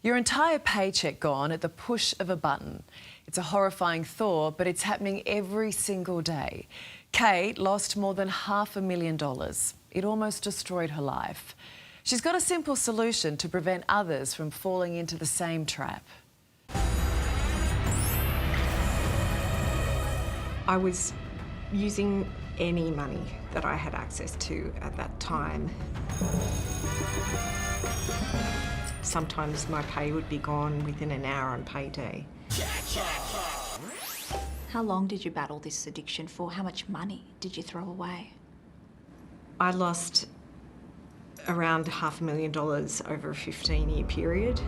Your entire paycheck gone at the push of a button. It's a horrifying thought, but it's happening every single day. Kate lost more than $500,000. It almost destroyed her life. She's got a simple solution to prevent others from falling into the same trap. I was using any money that I had access to at that time. Sometimes my pay would be gone within an hour on payday. How long did you battle this addiction for? How much money did you throw away? I lost around $500,000 over a 15-year period.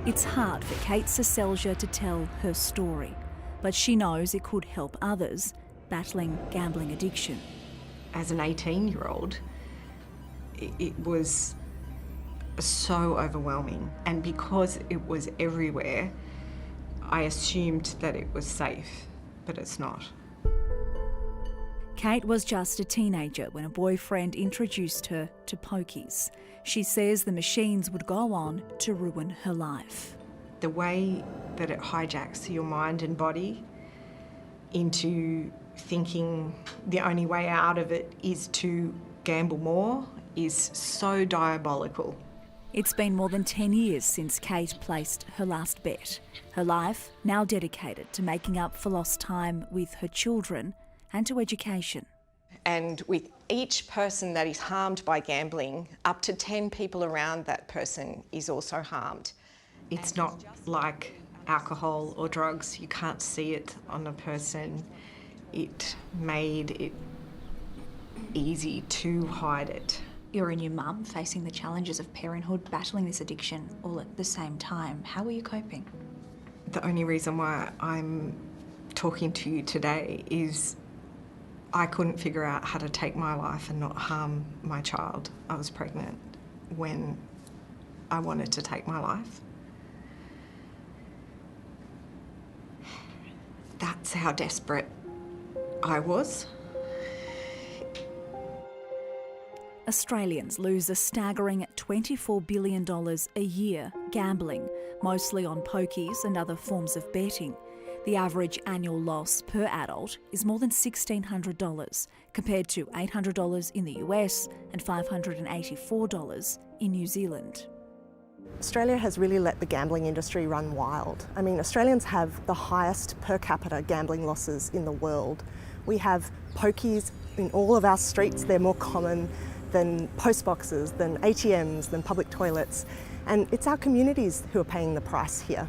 It's hard for Kate Seselja to tell her story, but she knows it could help others battling gambling addiction. As an 18-year-old, it was so overwhelming, and because it was everywhere, I assumed that it was safe, but it's not. Kate was just a teenager when a boyfriend introduced her to pokies. She says the machines would go on to ruin her life. The way that it hijacks your mind and body into thinking the only way out of it is to gamble more is so diabolical. It's been more than 10 years since Kate placed her last bet. Her life now dedicated to making up for lost time with her children and to education. And with each person that is harmed by gambling, up to 10 people around that person is also harmed. It's not like alcohol or drugs. You can't see it on a person. It made it easy to hide it. You're a new mum facing the challenges of parenthood, battling this addiction all at the same time. How are you coping? The only reason why I'm talking to you today is I couldn't figure out how to take my life and not harm my child. I was pregnant when I wanted to take my life. That's how desperate I was. Australians lose a staggering $24 billion a year gambling, mostly on pokies and other forms of betting. The average annual loss per adult is more than $1,600, compared to $800 in the US and $584 in New Zealand. Australia has really let the gambling industry run wild. I mean, Australians have the highest per capita gambling losses in the world. We have pokies in all of our streets. They're more common than post boxes, than ATMs, than public toilets. And it's our communities who are paying the price here.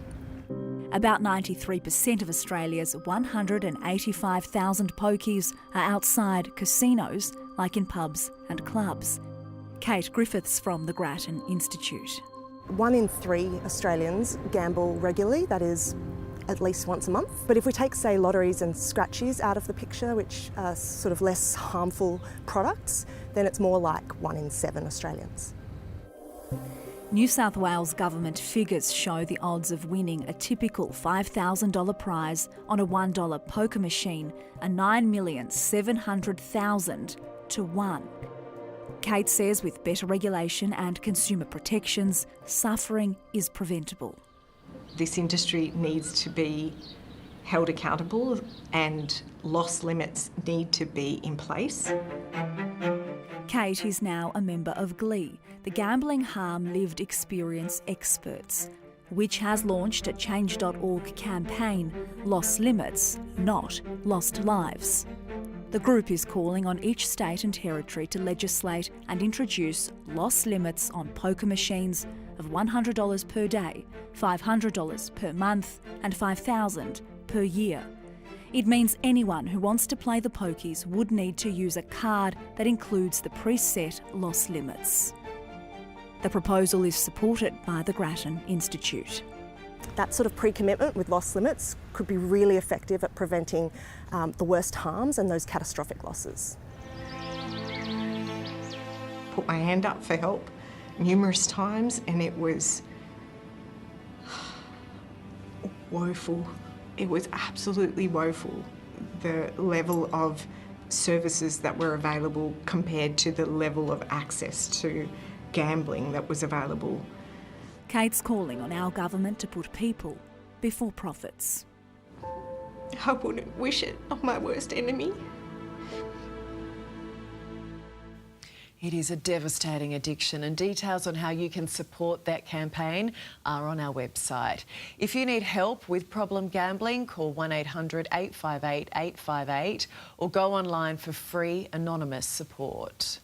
About 93% of Australia's 185,000 pokies are outside casinos, like in pubs and clubs. Kate Griffiths from the Grattan Institute. 1 in 3 Australians gamble regularly, that is at least once a month. But if we take, say, lotteries and scratchies out of the picture, which are sort of less harmful products, then it's more like 1 in 7 Australians. New South Wales government figures show the odds of winning a typical $5,000 prize on a $1 poker machine are 9,700,000 to 1. Kate says with better regulation and consumer protections, suffering is preventable. This industry needs to be held accountable and loss limits need to be in place. Kate is now a member of GLEE, the Gambling Harm Lived Experience Experts, which has launched a change.org campaign, Loss Limits, Not Lost Lives. The group is calling on each state and territory to legislate and introduce loss limits on poker machines of $100 per day, $500 per month and $5,000 per year. It means anyone who wants to play the pokies would need to use a card that includes the preset loss limits. The proposal is supported by the Grattan Institute. That sort of pre-commitment with loss limits could be really effective at preventing the worst harms and those catastrophic losses. Put my hand up for help numerous times and it was woeful. It was absolutely woeful, the level of services that were available compared to the level of access to gambling that was available. Kate's calling on our government to put people before profits. I wouldn't wish it on my worst enemy. It is a devastating addiction, and details on how you can support that campaign are on our website. If you need help with problem gambling, call 1800 858 858 or go online for free anonymous support.